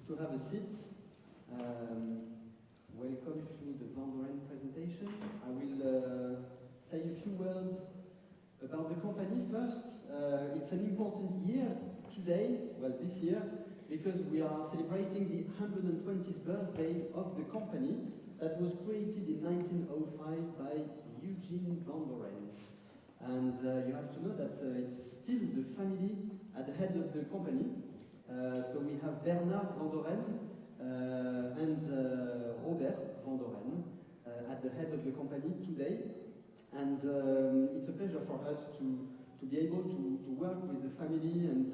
to have a seat. Welcome to the Vandoren presentation. I will say a few words about the company first. It's an important year today, well this year, because we are celebrating the 120th birthday of the company that was created in 1905 by Eugene Vandoren. And you have to know that it's still the family at the head of the company. So we have Bernard Vandoren and Robert Vandoren at the head of the company today. And it's a pleasure for us to be able to work with the family and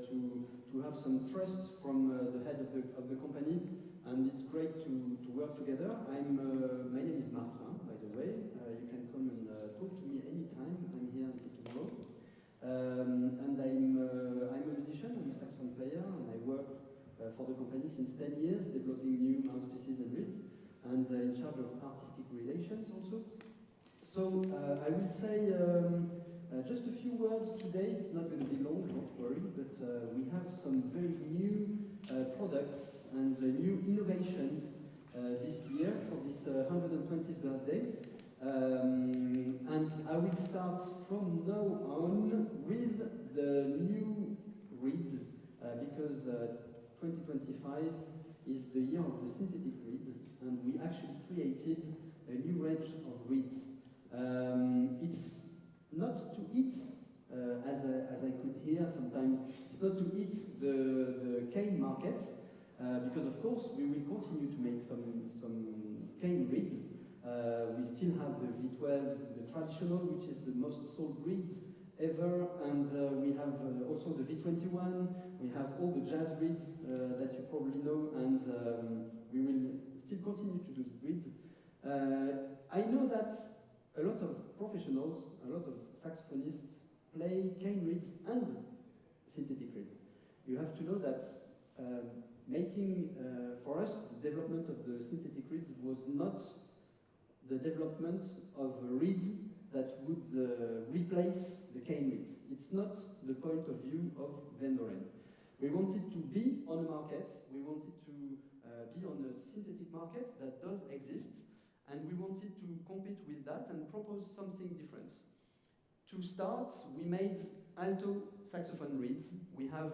to have some trust from the head of the company. And it's great to work together. My name is Martin, by the way. You can come and talk to me anytime. I'm here until tomorrow. And I'm a musician, I'm a saxophone player, and I work for the company since 10 years, developing new mouthpieces and reeds, and in charge of artistic relations also. So I will say just a few words today. It's not going to be long, don't worry, but we have some very new products and new innovations this year for this 120th birthday. And I will start from now on with the new reed, because 2025 is the year of the synthetic reed, and we actually created a new range of reeds. It's not to eat, as I could hear sometimes, it's not to eat the cane market, because of course we will continue to make some cane reeds. We still have the V12, the traditional, which is the most sold reed ever, and we have also the V21, we have all the jazz reeds that you probably know, and we will still continue to do reeds. I know that a lot of professionals, a lot of saxophonists play cane reeds and synthetic reeds. You have to know that making, for us, the development of the synthetic reeds was not the development of a reed that would replace the cane reeds. It's not the point of view of Vandoren. We wanted to be on a market, we wanted to be on a synthetic market that does exist, and we wanted to compete with that and propose something different. To start, we made alto saxophone reeds. We have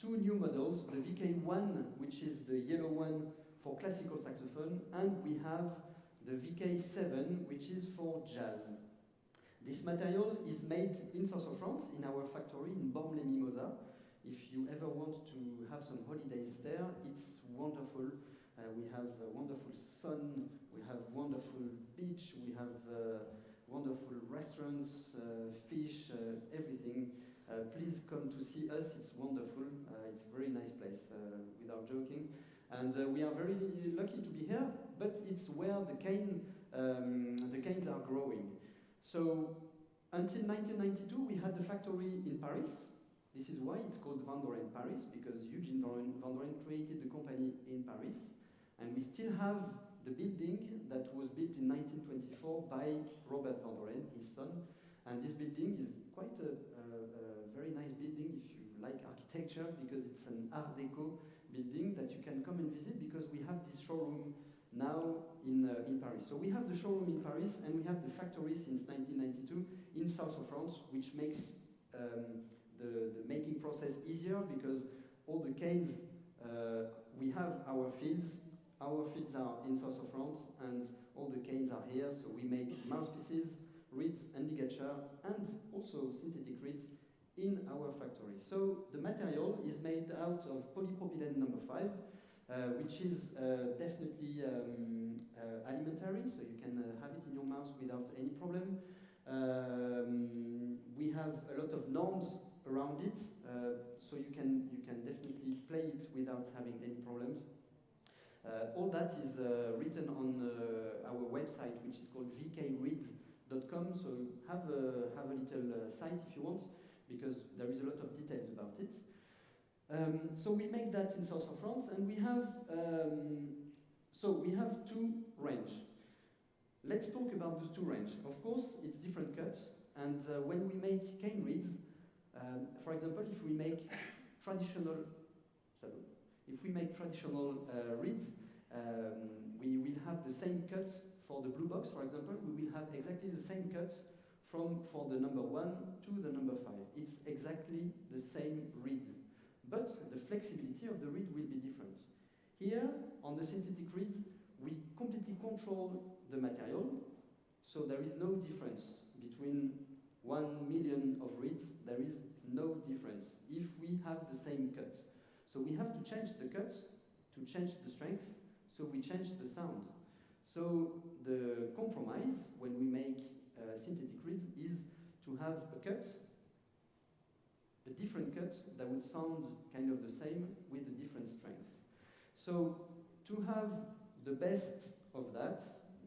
two new models, the VK1, which is the yellow one for classical saxophone, and we have the VK7, which is for jazz. This material is made in south of France, in our factory in Bormes-les-Mimosas. If you ever want to have some holidays there, it's wonderful. We have wonderful sun, we have wonderful beach, we have wonderful restaurants, fish, everything. Please come to see us, it's wonderful. It's a very nice place, without joking. And we are very lucky to be here, but it's where the canes are growing. So until 1992, we had the factory in Paris. This is why it's called Vandoren Paris, because Eugene Vandoren created the company in Paris. And we still have the building that was built in 1924 by Robert Vandoren, his son. And this building is quite a very nice building if you like architecture, because it's an Art Deco building that you can come and visit, because we have this showroom now in Paris. So we have the showroom in Paris, and we have the factory since 1992 in south of France, which makes the making process easier, because all the canes, we have our fields are in south of France, and all the canes are here, so we make mouthpieces, reeds and ligature, and also synthetic reeds in our factory. So the material is made out of polypropylene number 5, which is definitely alimentary, so you can have it in your mouth without any problem. We have a lot of norms around it, so you can definitely play it without having any problems. All that is written on our website, which is called vkreed.com, so have a little site if you want, because there is a lot of details about it. So we make that in south of France, and we have two range. Let's talk about those two range. Of course, it's different cuts, and when we make cane reeds, for example, if we make traditional If we make traditional reeds, we will have the same cuts for the blue box, for example. We will have exactly the same cuts for the number 1 to the number 5. It's exactly the same reed, but the flexibility of the reed will be different. Here, on the synthetic reeds, we completely control the material, so there is no difference between 1 million of reeds. There is no difference if we have the same cut. So we have to change the cut to change the strength, so we change the sound. So the compromise when we make synthetic reeds is to have a cut, a different cut that would sound kind of the same with a different strength. So to have the best of that,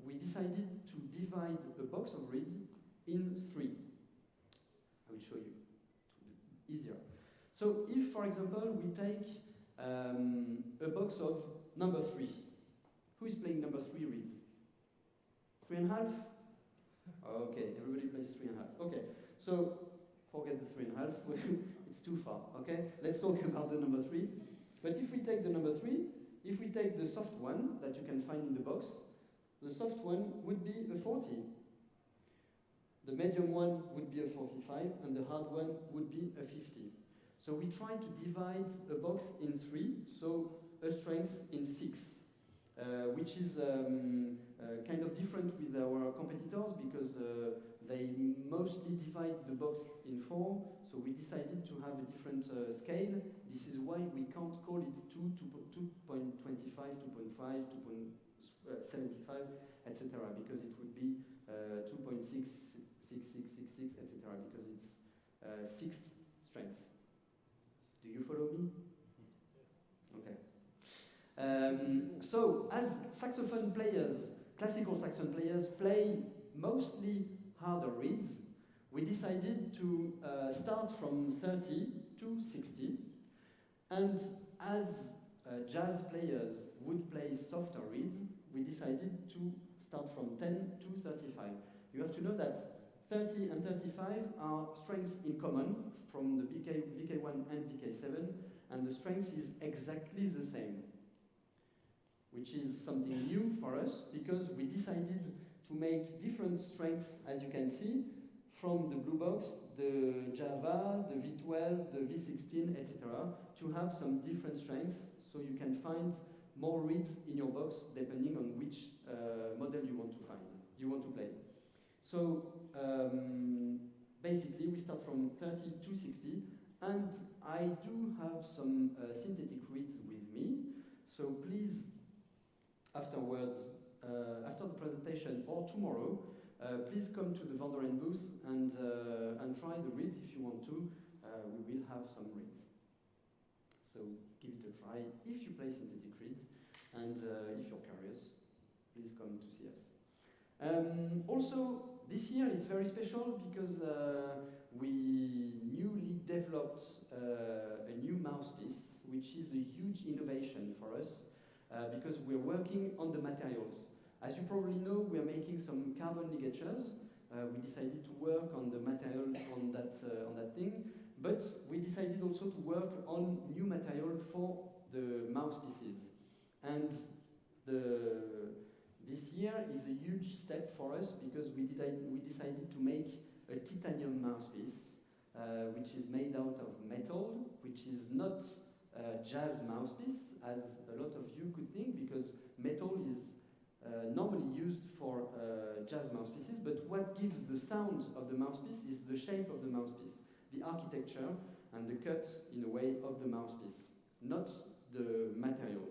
we decided to divide a box of reeds in 3. I will show you, to be easier. So if, for example, we take a box of number 3. Who is playing number 3 reeds? 3.5? Okay, everybody plays 3.5. Okay, so forget the 3.5, it's too far, okay? Let's talk about the number 3. But if we take the number 3, if we take the soft one that you can find in the box, the soft one would be a 40. The medium one would be a 45, and the hard one would be a 50. So we try to divide a box in 3, so a strength in 6, which is kind of different with our competitors because they mostly divide the box in 4, so we decided to have a different scale. This is why we can't call it 2.25, 2.5, 2.75, etc., because it would be 2.6, 6666, etc., because it's 6th strength. Do you follow me? Okay. So, as saxophone players, classical saxophone players play mostly harder reeds, we decided to start from 30 to 60, and as jazz players would play softer reeds, we decided to start from 10 to 35. You have to know that 30 and 35 are strengths in common from the VK1 and VK7, and the strength is exactly the same, which is something new for us because we decided to make different strengths, as you can see, from the blue box, the Java, the V12, the V16, etc., to have some different strengths so you can find more reeds in your box depending on which model you want to play. So basically we start from 30 to 60, and I do have some synthetic reeds with me, so please afterwards, after the presentation or tomorrow, please come to the Vandoren booth and try the reeds if you want to. We will have some reeds. So give it a try if you play synthetic reed, and if you're curious, please come to see us. Also, this year is very special because we newly developed a new mouthpiece, which is a huge innovation for us because we're working on the materials. As you probably know, we are making some carbon ligatures. We decided to work on the material on that thing, but we decided also to work on new material for the mouthpieces. And this year is a huge step for us because we decided to make a titanium mouthpiece, which is made out of metal, which is not a jazz mouthpiece, as a lot of you could think, because metal is normally used for jazz mouthpieces, but what gives the sound of the mouthpiece is the shape of the mouthpiece, the architecture and the cut, in a way, of the mouthpiece, not the material.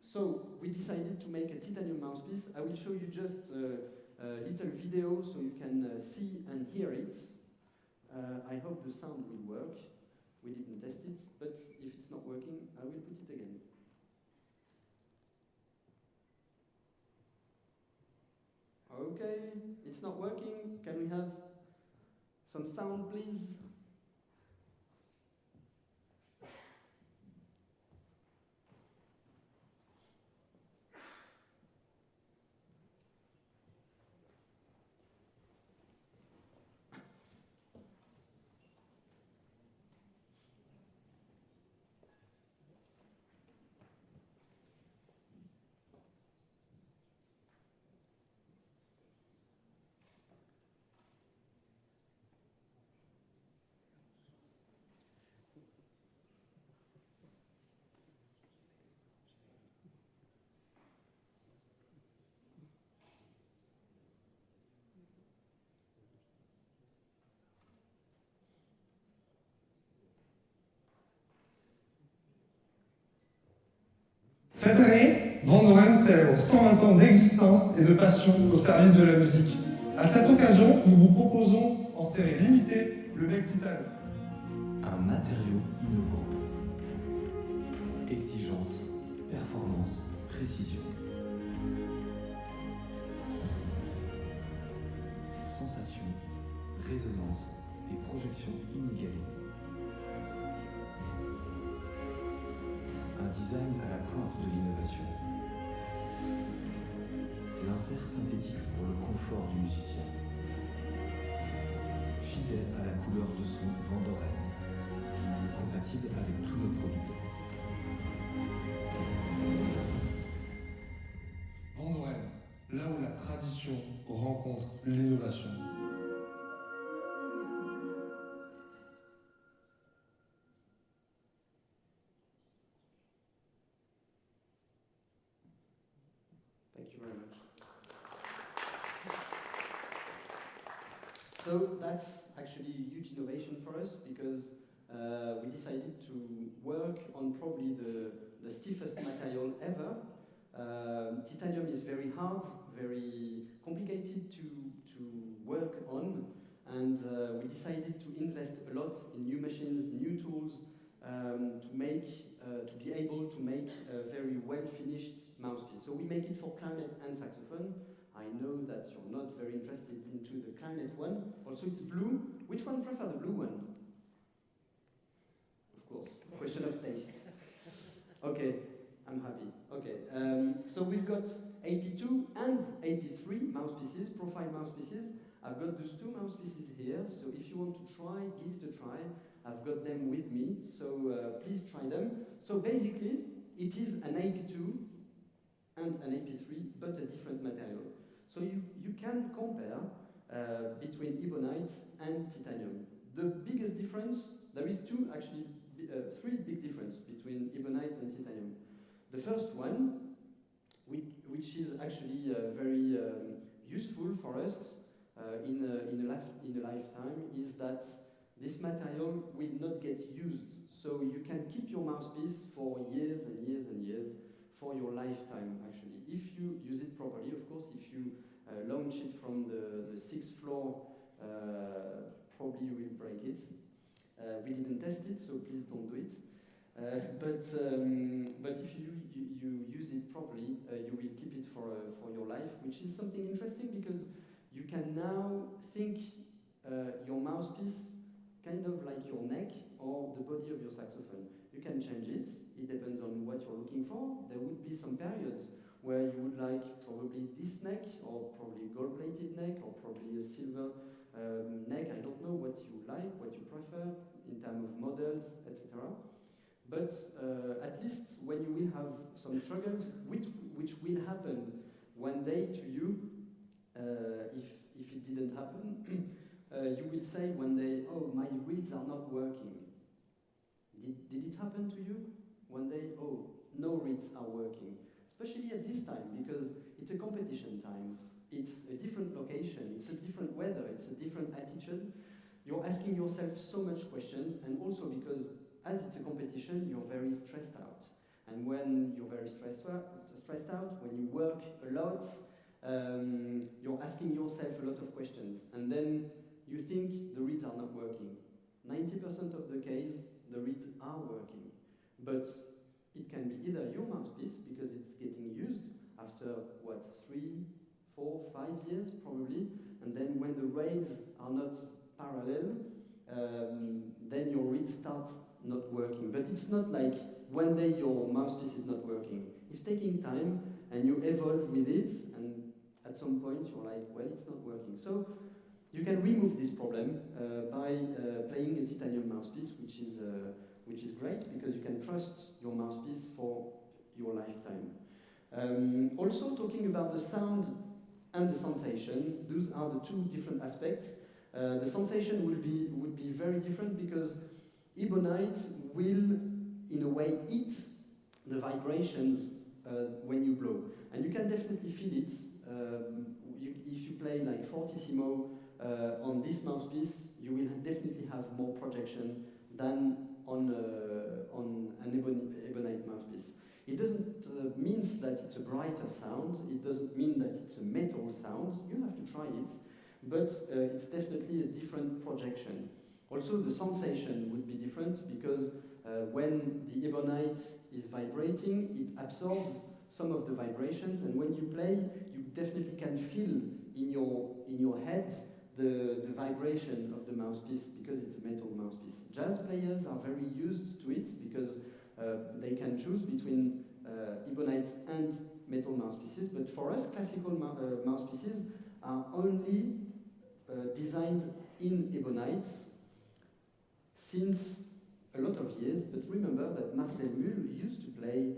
So we decided to make a titanium mouthpiece. I will show you just a little video so you can see and hear it. I hope the sound will work. We didn't test it, but if it's not working, I will put it again. Okay, it's not working. Can we have some sound, please? Cette année, Vandoren célèbre 120 ans d'existence et de passion au service de la musique. À cette occasion, nous vous proposons en série limitée le bec titane. Un matériau innovant. Exigence, performance, précision. Sensation, résonance et projection inégalée. Un design à la pointe de l'innovation. L'insert synthétique pour le confort du musicien. Fidèle à la couleur de son Vandoren. Compatible avec tous nos produits. Vandoren, là où la tradition rencontre l'innovation. Thank you very much. So that's actually a huge innovation for us because we decided to work on probably the stiffest material ever. Titanium is very hard, very complicated to work on, and we decided to invest a lot in new machines, new tools, to be able to make a very well-finished mouthpiece. So we make it for clarinet and saxophone. I know that you're not very interested into the clarinet one. Also, it's blue. Which one prefer the blue one? Of course, question of taste. Okay, I'm happy. Okay, so we've got AP2 and AP3 mouthpieces, profile mouthpieces. I've got those two mouthpieces here, so if you want to try, give it a try. I've got them with me, so please try them. So basically, it is an AP2 and an AP3, but a different material. So you can compare between ebonite and titanium. The biggest difference, there is three big differences between ebonite and titanium. The first one, which is actually very useful for us in a lifetime, is that this material will not get used. So you can keep your mouthpiece for years and years and years, for your lifetime actually. If you use it properly, of course, if you launch it from the sixth floor, probably you will break it. We didn't test it, so please don't do it. But if you use it properly, you will keep it for your life, which is something interesting because you can now think your mouthpiece kind of like your neck or the body of your saxophone. You can change it. It depends on what you're looking for. There would be some periods where you would like probably this neck, or probably gold-plated neck, or probably a silver neck. I don't know what you like, what you prefer in terms of models, etc. But at least when you will have some struggles, which will happen one day to you, if it didn't happen, you will say one day, oh, my reeds are not working. Did it happen to you? One day, oh, no reeds are working. Especially at this time, because it's a competition time. It's a different location, it's a different weather, it's a different altitude. You're asking yourself so much questions, and also because as it's a competition, you're very stressed out. And when you're very stressed out, when you work a lot, you're asking yourself a lot of questions. And then you think the reeds are not working. 90% of the case, the reeds are working. But it can be either your mouthpiece, because it's getting used after, 3, 4, 5 years probably, and then when the rails are not parallel, then your reed starts not working. But it's not like one day your mouthpiece is not working. It's taking time, and you evolve with it, and at some point you're like, well, it's not working. So you can remove this problem by playing a titanium mouthpiece, which is great because you can trust your mouthpiece for your lifetime. Also talking about the sound and the sensation, those are the two different aspects. The sensation would be very different because ebonite will, in a way, eat the vibrations when you blow. And you can definitely feel it. If you play like fortissimo on this mouthpiece, you will definitely have more projection than on an ebonite mouthpiece. it doesn't mean that it's a brighter sound, it doesn't mean that it's a metal sound, you have to try it, but it's definitely a different projection. Also, the sensation would be different because when the ebonite is vibrating, it absorbs some of the vibrations, and when you play, you definitely can feel in your head the vibration of the mouthpiece because it's a metal mouthpiece. Jazz players are very used to it because they can choose between ebonite and metal mouthpieces, but for us, classical mouthpieces are only designed in ebonite since a lot of years, but remember that Marcel Mull used to play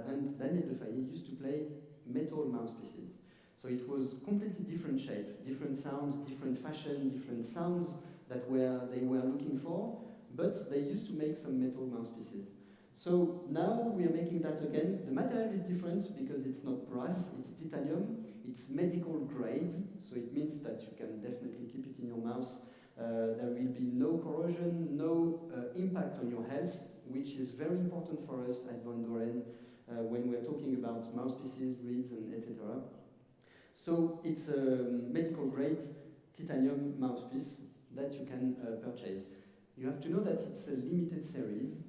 and Daniel Defailly used to play metal mouthpieces. So it was completely different shape, different sounds, different fashion, different sounds that they were looking for, but they used to make some metal mouthpieces. So now we are making that again. The material is different because it's not brass, it's titanium, it's medical grade, so it means that you can definitely keep it in your mouth. There will be no corrosion, no impact on your health, which is very important for us at Vandoren when we're talking about mouthpieces, reeds, and etc. So it's a medical grade titanium mouthpiece that you can purchase. You have to know that it's a limited series,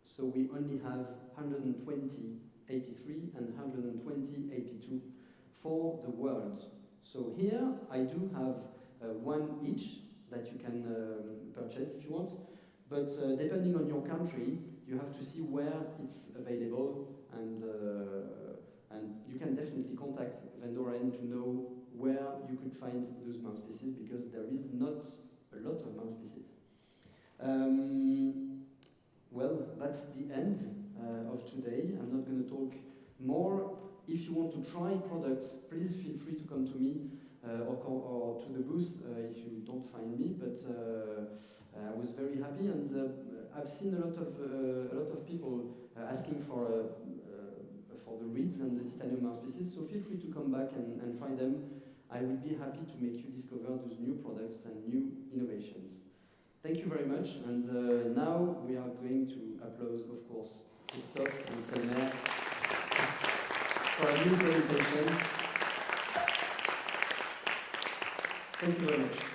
so we only have 120 AP3 and 120 AP2 for the world. So here I do have one each that you can purchase if you want, but depending on your country, you have to see where it's available, and you can definitely contact Vandoren to know where you could find those mouthpieces, because there is not a lot of mouthpieces. Well, that's the end of today. I'm not going to talk more. If you want to try products, please feel free to come to me or to the booth if you don't find me. But I was very happy, and I've seen a lot of people asking for the reeds and the titanium mouthpieces. So feel free to come back and try them. I would be happy to make you discover those new products and new innovations. Thank you very much, and now we are going to applaud, of course, Christophe and Selmer for a new presentation. Thank you very much.